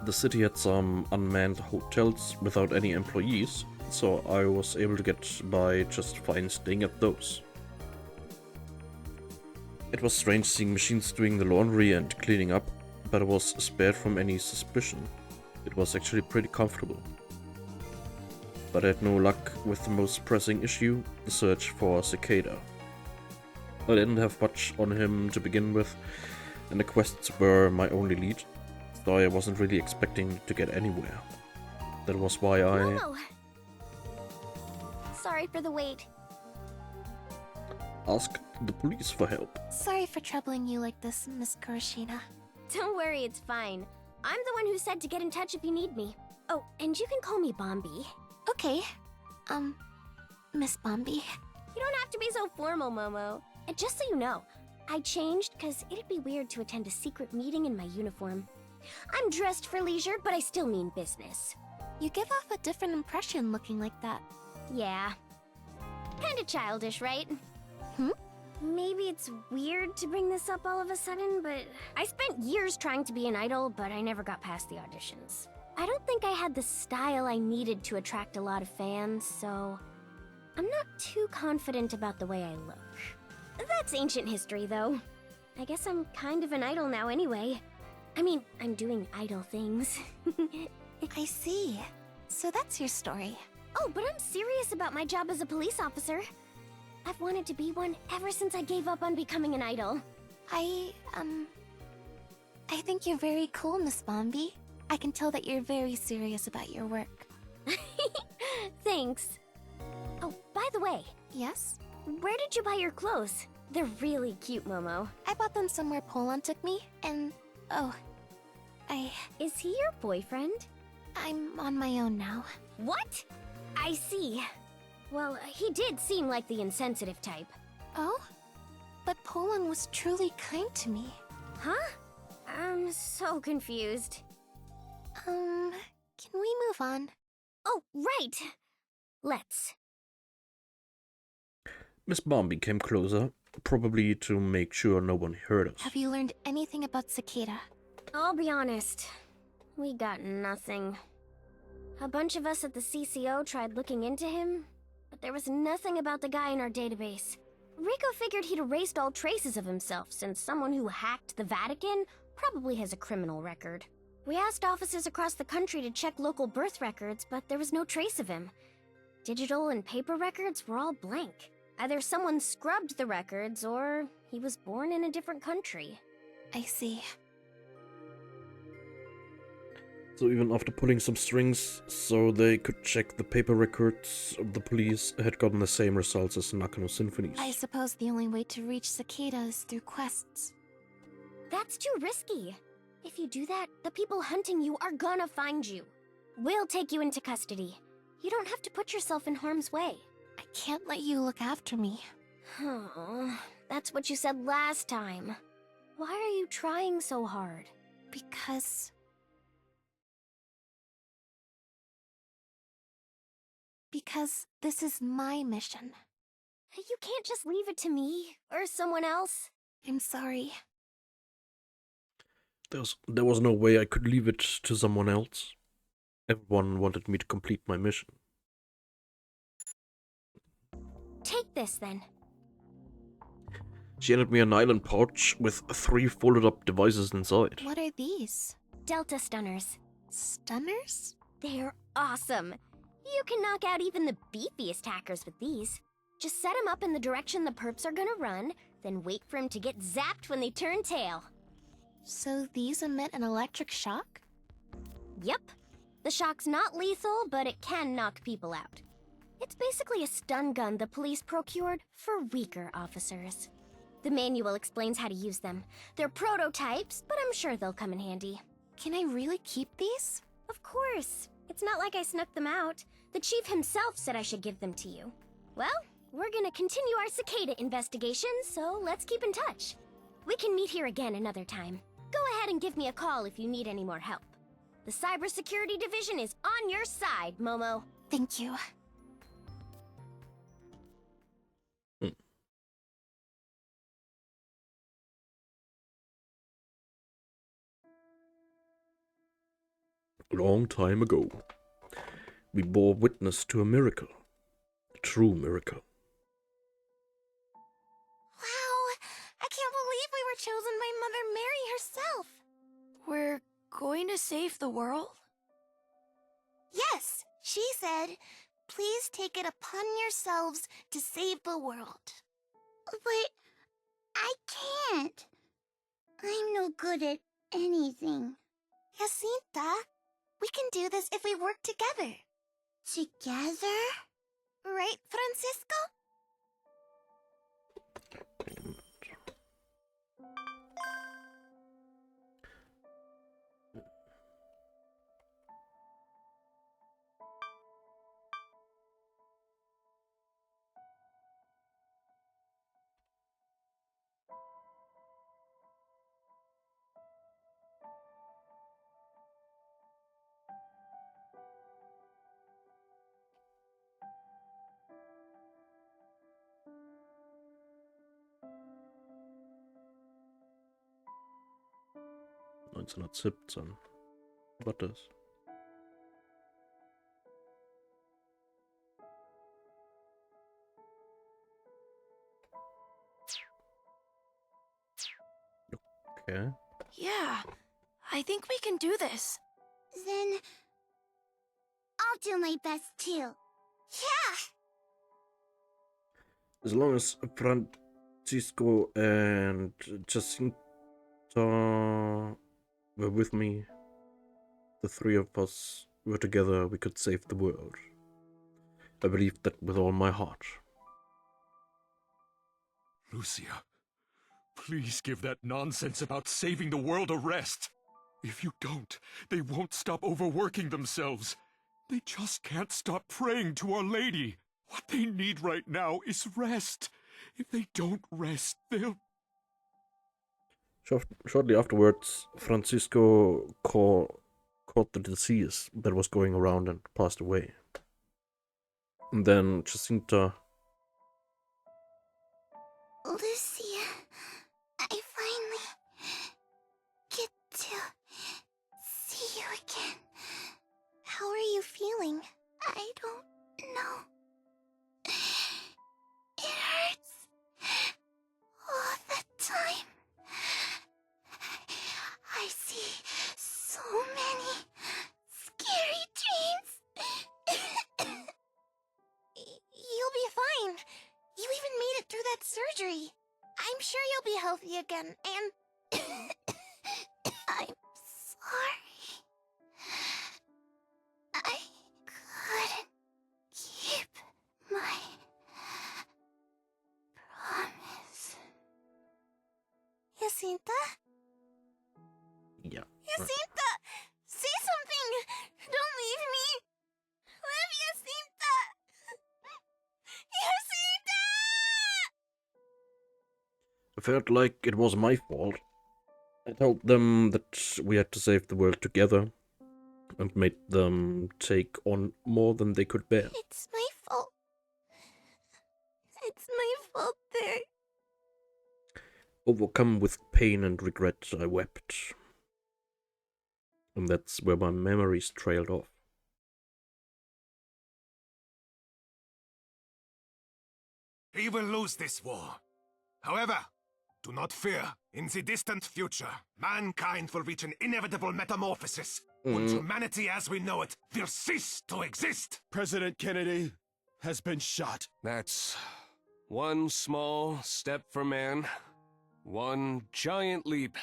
The city had some unmanned hotels without any employees, so I was able to get by just fine staying at those. It was strange seeing machines doing the laundry and cleaning up, but I was spared from any suspicion. It was actually pretty comfortable. But I had no luck with the most pressing issue, the search for Cicada. I didn't have much on him to begin with, and the quests were my only lead, so I wasn't really expecting to get anywhere. That was why I... Momo! Sorry for the wait. asked the police for help. Sorry for troubling you like this, Miss Kurashina. Don't worry, it's fine. I'm the one who said to get in touch if you need me. Oh, and you can call me Bombi. Okay. Miss Bombi. You don't have to be so formal, Momo. And just so you know, I changed because it'd be weird to attend a secret meeting in my uniform. I'm dressed for leisure, but I still mean business. You give off a different impression looking like that. Yeah. Kinda childish, right? Maybe it's weird to bring this up all of a sudden, but I spent years trying to be an idol, but I never got past the auditions. I don't think I had the style I needed to attract a lot of fans, so I'm not too confident about the way I look. That's ancient history, though. I guess I'm kind of an idol now anyway. I mean, I'm doing idol things. I see. So that's your story. Oh, but I'm serious about my job as a police officer. I've wanted to be one ever since I gave up on becoming an idol. I think you're very cool, Miss Bombi. I can tell that you're very serious about your work. Thanks. Oh, by the way, Yes? where did you buy your clothes? They're really cute, Momo. I bought them somewhere Poland took me, and... oh... Is he your boyfriend? I'm on my own now. What? I see. Well, he did seem like the insensitive type. Oh? But Poland was truly kind to me. Huh? I'm so confused. Can we move on? Oh, right! Let's. Miss Bombi came closer, probably to make sure no one heard us. Have you learned anything about Cicada? I'll be honest. We got nothing. A bunch of us at the CCO tried looking into him, but there was nothing about the guy in our database. Rico figured he'd erased all traces of himself, since someone who hacked the Vatican probably has a criminal record. We asked offices across the country to check local birth records, but there was no trace of him. Digital and paper records were all blank. Either someone scrubbed the records, or he was born in a different country. I see. So even after pulling some strings so they could check the paper records, the police had gotten the same results as Nakano Symphonies. I suppose the only way to reach Cicada is through quests. That's too risky. If you do that, the people hunting you are gonna find you. We'll take you into custody. You don't have to put yourself in harm's way. I can't let you look after me. Oh, that's what you said last time. Why are you trying so hard? Because this is my mission. You can't just leave it to me, or someone else. I'm sorry. There was no way I could leave it to someone else. Everyone wanted me to complete my mission. Take this, then. She handed me a nylon pouch with 3 folded up devices inside. What are these? Delta stunners. Stunners? They're awesome. You can knock out even the beefiest hackers with these. Just set them up in the direction the perps are gonna run, then wait for them to get zapped when they turn tail. So these emit an electric shock? Yep. The shock's not lethal, but it can knock people out. It's basically a stun gun the police procured for weaker officers. The manual explains how to use them. They're prototypes, but I'm sure they'll come in handy. Can I really keep these? Of course. It's not like I snuck them out. The chief himself said I should give them to you. Well, we're gonna continue our cicada investigation, so let's keep in touch. We can meet here again another time. Go ahead and give me a call if you need any more help. The cybersecurity division is on your side, Momo. Thank you. A long time ago, we bore witness to a miracle. A true miracle. Wow! I can't believe we were chosen by Mother Mary herself! We're going to save the world? Yes! She said, please take it upon yourselves to save the world. But I can't. I'm no good at anything. Jacinta, we can do this if we work together. Together? Right, Francisco? War das? Okay. Yeah, I think we can do this. Then I'll do my best too. Yeah! As long as Francisco and Jacinta were with me, the three of us were together, we could save the world. I believe that with all my heart. Lucia, please give that nonsense about saving the world a rest. If you don't, they won't stop overworking themselves. They just can't stop praying to Our Lady. What they need right now is rest. If they don't rest, they'll... Shortly afterwards, Francisco caught the disease that was going around and passed away. And then Jacinta... Lucia, I finally get to see you again. How are you feeling? I don't know. It hurts all the time. I see so many scary dreams. You'll be fine. You even made it through that surgery. I'm sure you'll be healthy again, and... I'm sorry. I couldn't keep my promise. Jacinta? Yeah. Jacinta! Say something! Don't leave me! Live, Jacinta! Jacinta! I felt like it was my fault. I told them that we had to save the world together and made them take on more than they could bear. It's my fault. It's my fault there. Overcome with pain and regret, I wept. And that's where my memories trailed off. We will lose this war. However, do not fear. In the distant future, mankind will reach an inevitable metamorphosis. when humanity as we know it will cease to exist. President Kennedy has been shot. That's one small step for man, one giant leap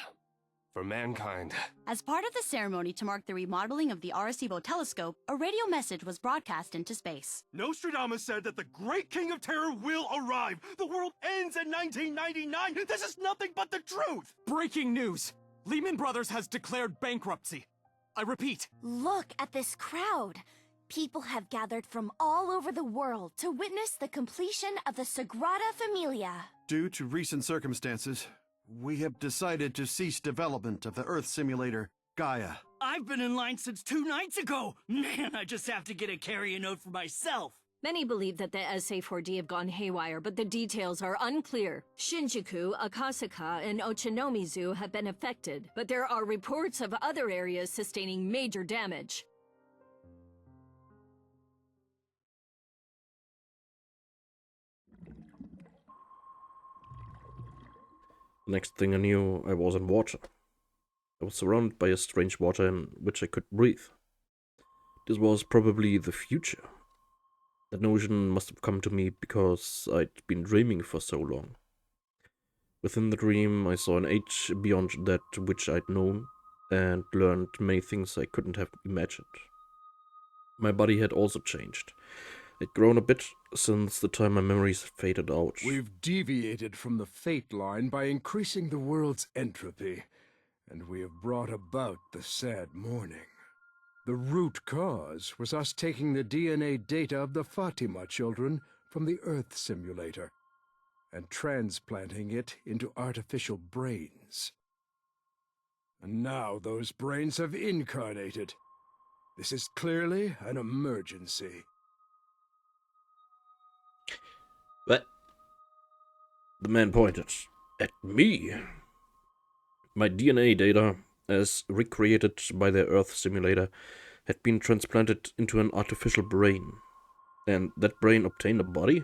for mankind. As part of the ceremony to mark the remodeling of the Arecibo telescope, a radio message was broadcast into space. Nostradamus said that the great king of terror will arrive. The world ends in 1999. This is nothing but the truth. Breaking news! Lehman Brothers has declared bankruptcy. I repeat. Look at this crowd. People have gathered from all over the world to witness the completion of the Sagrada Familia. Due to recent circumstances, we have decided to cease development of the Earth simulator, Gaia. I've been in line since 2 nights ago. Man, I just have to get a carrier note for myself. Many believe that the SA-4D have gone haywire, but the details are unclear. Shinjuku, Akasaka, and Ochanomizu have been affected, but there are reports of other areas sustaining major damage. Next thing I knew, I was in water. I was surrounded by a strange water in which I could breathe. This was probably the future. That notion must have come to me because I'd been dreaming for so long. Within the dream, I saw an age beyond that which I'd known, and learned many things I couldn't have imagined. My body had also changed. I'd grown a bit since the time my memories faded out. We've deviated from the fate line by increasing the world's entropy, and we have brought about the sad morning. The root cause was us taking the DNA data of the Fatima children from the Earth simulator and transplanting it into artificial brains. And now those brains have incarnated. This is clearly an emergency. What? The man pointed at me. My DNA data, as recreated by the Earth simulator, had been transplanted into an artificial brain, and that brain obtained a body?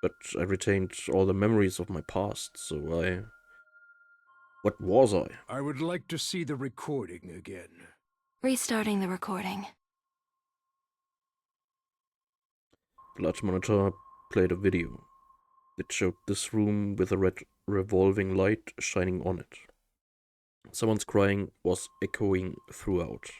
But I retained all the memories of my past, so what was I? I would like to see the recording again. Restarting the recording. The large monitor played a video. It showed this room with a red revolving light shining on it. Someone's crying was echoing throughout.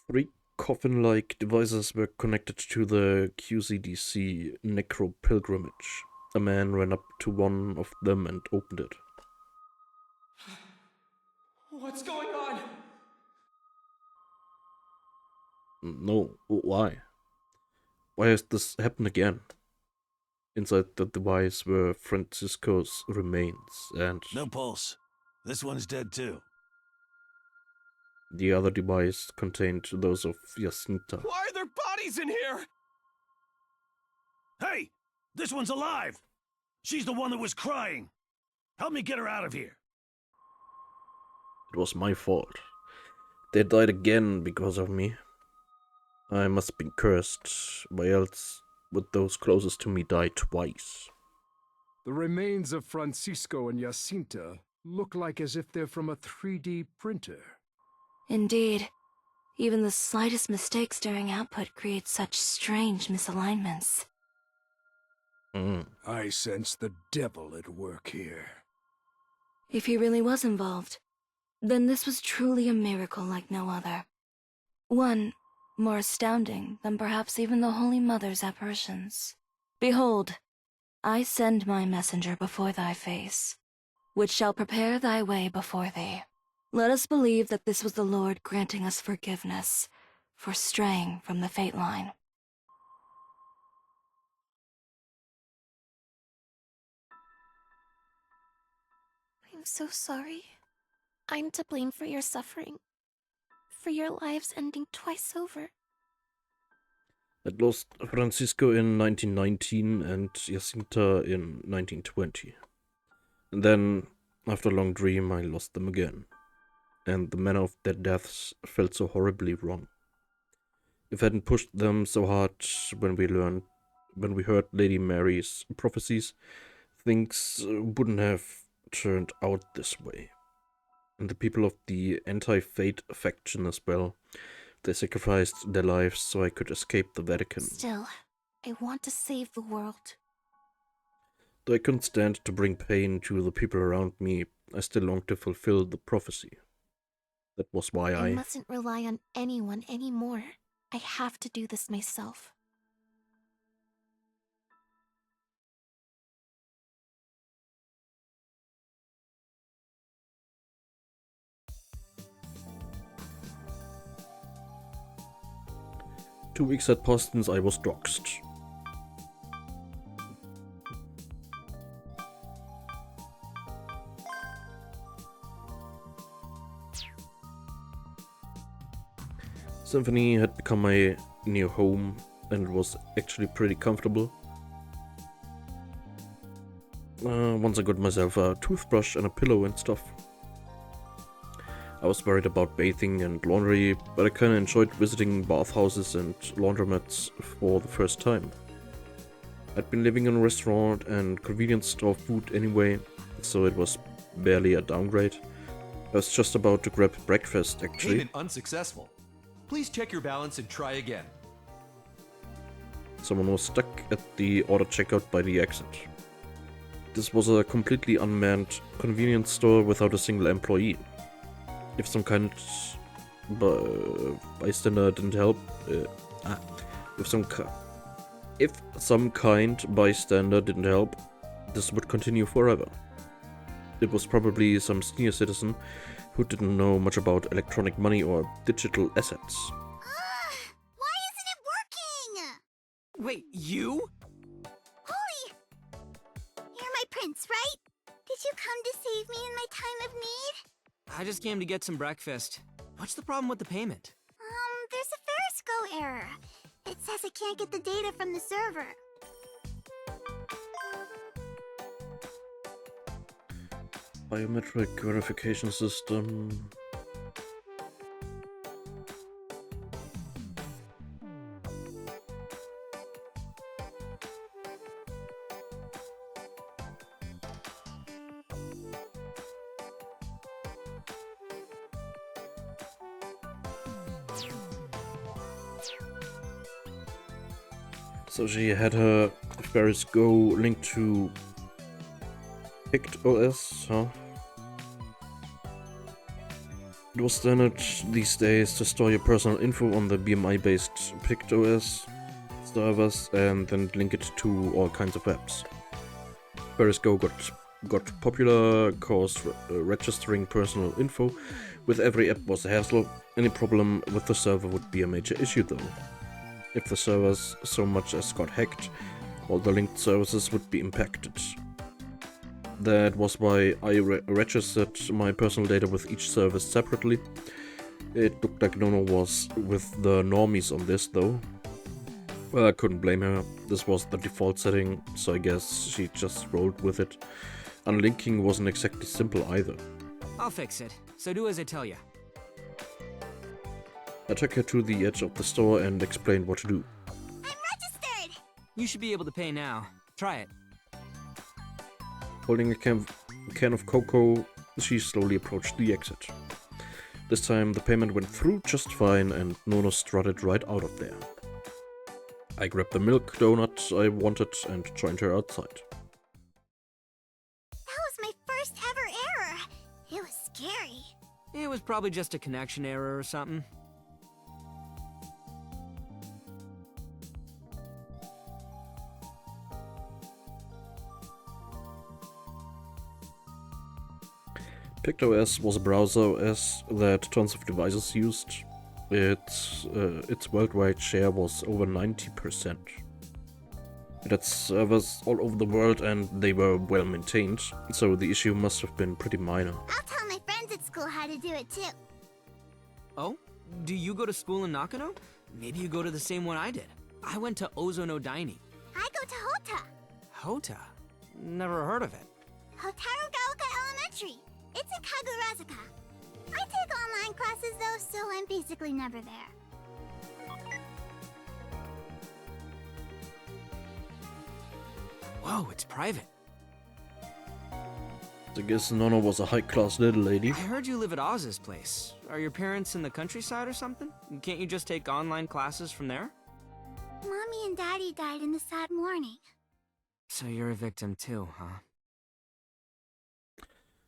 3 coffin-like devices were connected to the QCDC necro pilgrimage. A man ran up to one of them and opened it. What's going on? No, why? Why has this happened again? Inside the device were Francisco's remains, and... No pulse. This one's dead too. The other device contained those of Jacinta. Why are there bodies in here? Hey! This one's alive! She's the one that was crying! Help me get her out of here! It was my fault. They died again because of me. I must have been cursed, why else would those closest to me die twice? The remains of Francisco and Jacinta look like as if they're from a 3D printer. Indeed. Even the slightest mistakes during output create such strange misalignments. I sense the devil at work here. If he really was involved, then this was truly a miracle like no other. One more astounding than perhaps even the Holy Mother's apparitions. Behold, I send my messenger before thy face, which shall prepare thy way before thee. Let us believe that this was the Lord granting us forgiveness for straying from the fate line. I'm so sorry. I'm to blame for your suffering, for your lives ending twice over. I lost Francisco in 1919 and Jacinta in 1920. And then, after a long dream, I lost them again. And the manner of their deaths felt so horribly wrong. If I hadn't pushed them so hard when we heard Lady Mary's prophecies, things wouldn't have turned out this way. and the people of the anti-fate faction as well. They sacrificed their lives so I could escape the Vatican. Still, I want to save the world. Though I couldn't stand to bring pain to the people around me, I still longed to fulfill the prophecy. That was why I mustn't rely on anyone anymore. I have to do this myself. Two weeks had passed since I was doxxed. Symphony had become my new home and was actually pretty comfortable. Once I got myself a toothbrush and a pillow and stuff. I was worried about bathing and laundry, but I kinda enjoyed visiting bathhouses and laundromats for the first time. I'd been living in a restaurant and convenience store food anyway, so it was barely a downgrade. I was just about to grab breakfast, actually. Payment unsuccessful. Please check your balance and try again. Someone was stuck at the auto checkout by the exit. This was a completely unmanned convenience store without a single employee. If some kind bystander didn't help, if some kind bystander didn't help, this would continue forever. It was probably some senior citizen who didn't know much about electronic money or digital assets. Why isn't it working? Wait, you? Holy! You're my prince, right? Did you come to save me in my time of need? I just came to get some breakfast. What's the problem with the payment? There's a Ferris Go error. It says it can't get the data from the server. Biometric verification system. So she had her Ferris Go linked to Pict OS, huh? It was standard these days to store your personal info on the BMI-based Pict OS servers and then link it to all kinds of apps. Ferris Go got popular cause registering personal info with every app was a hassle. Any problem with the server would be a major issue though. If the servers so much as got hacked, all the linked services would be impacted. That was why I registered my personal data with each service separately. It looked like Nono was with the normies on this though. Well, I couldn't blame her. This was the default setting, so I guess she just rolled with it. Unlinking wasn't exactly simple either. I'll fix it, so do as I tell you. I took her to the edge of the store and explained what to do. I'm registered! You should be able to pay now. Try it. Holding a can of cocoa, she slowly approached the exit. This time the payment went through just fine and Nono strutted right out of there. I grabbed the milk donut I wanted and joined her outside. That was my first ever error. It was scary. It was probably just a connection error or something. PictOS was a browser OS that tons of devices used. Its worldwide share was over 90%. It had servers all over the world and they were well maintained, so the issue must have been pretty minor. I'll tell my friends at school how to do it too. Oh? Do you go to school in Nakano? Maybe you go to the same one I did. I went to Ozono Daini. I go to Hota. Hota? Never heard of it. Hotaru Gaoka Elementary. It's in Kagurazaka. I take online classes though, so I'm basically never there. Whoa, it's private. I guess Nono was a high-class little lady. I heard you live at Oz's place. Are your parents in the countryside or something? Can't you just take online classes from there? Mommy and Daddy died in the sad morning. So you're a victim too, huh?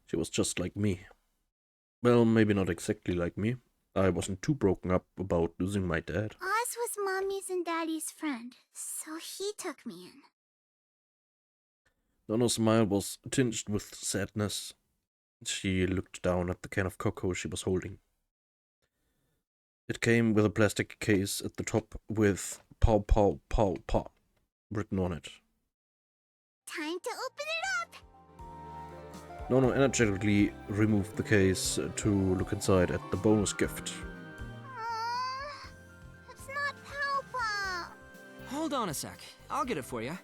She was just like me. Well, maybe not exactly like me. I wasn't too broken up about losing my dad. Oz was Mommy's and Daddy's friend, so he took me in. Nono's smile was tinged with sadness. She looked down at the can of cocoa she was holding. It came with a plastic case at the top with "Pow Pow Pow Pow" written on it. Time to open it up! Nono energetically removed the case to look inside at the bonus gift. It's not Pow Pow! Hold on a sec. I'll get it for you.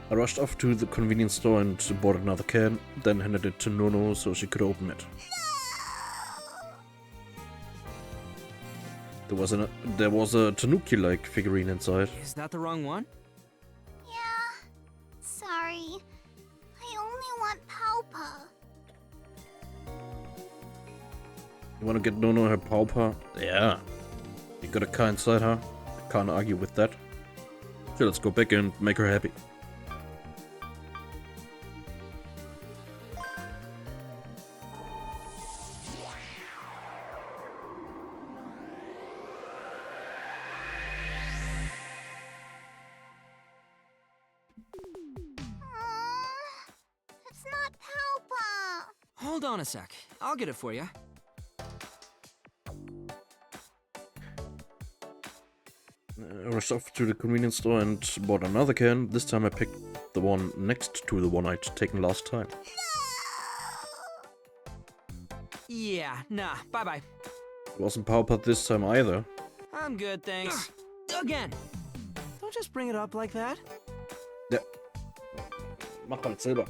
I rushed off to the convenience store and bought another can, then handed it to Nono so she could open it. There was a Tanuki-like figurine inside. Is that the wrong one? Yeah. Sorry. I only want Pow Pow. You wanna get Nono her Pauper? Yeah. You got a car inside, huh? I can't argue with that. So let's go back and make her happy. It's not Pow Pow. Hold on a sec. I'll get it for you. I rushed off to the convenience store and bought another can. This time I picked the one next to the one I'd taken last time. Yeah, nah, bye-bye. It wasn't Pauper this time either. I'm good, thanks. Again! Don't just bring it up like that. Ja. Mach halt selber.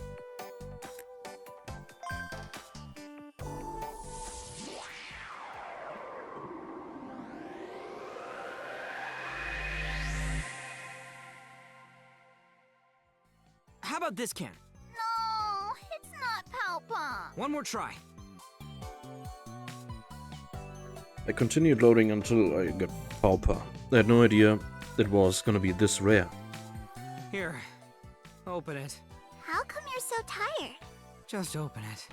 How about this can? No, it's not Pow Pow. One more try. I continued loading until I got Pauper. I had no idea it was gonna be this rare. Here, open it. How come you're so tired? Just open it.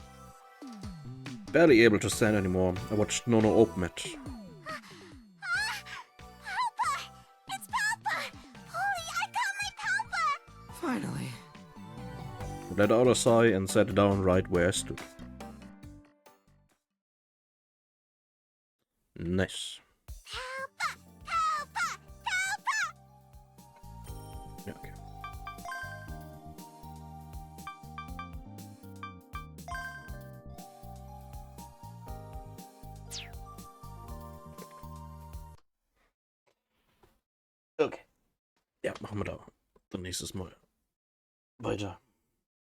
Barely able to stand anymore, I watched Nono open it. Pauper! It's Pauper! Holy, I got my Pauper! Finally. I let out a sigh and sat down right where I stood. Nice. Yeah, okay. Okay. Ja, machen wir da dann nächstes Mal weiter.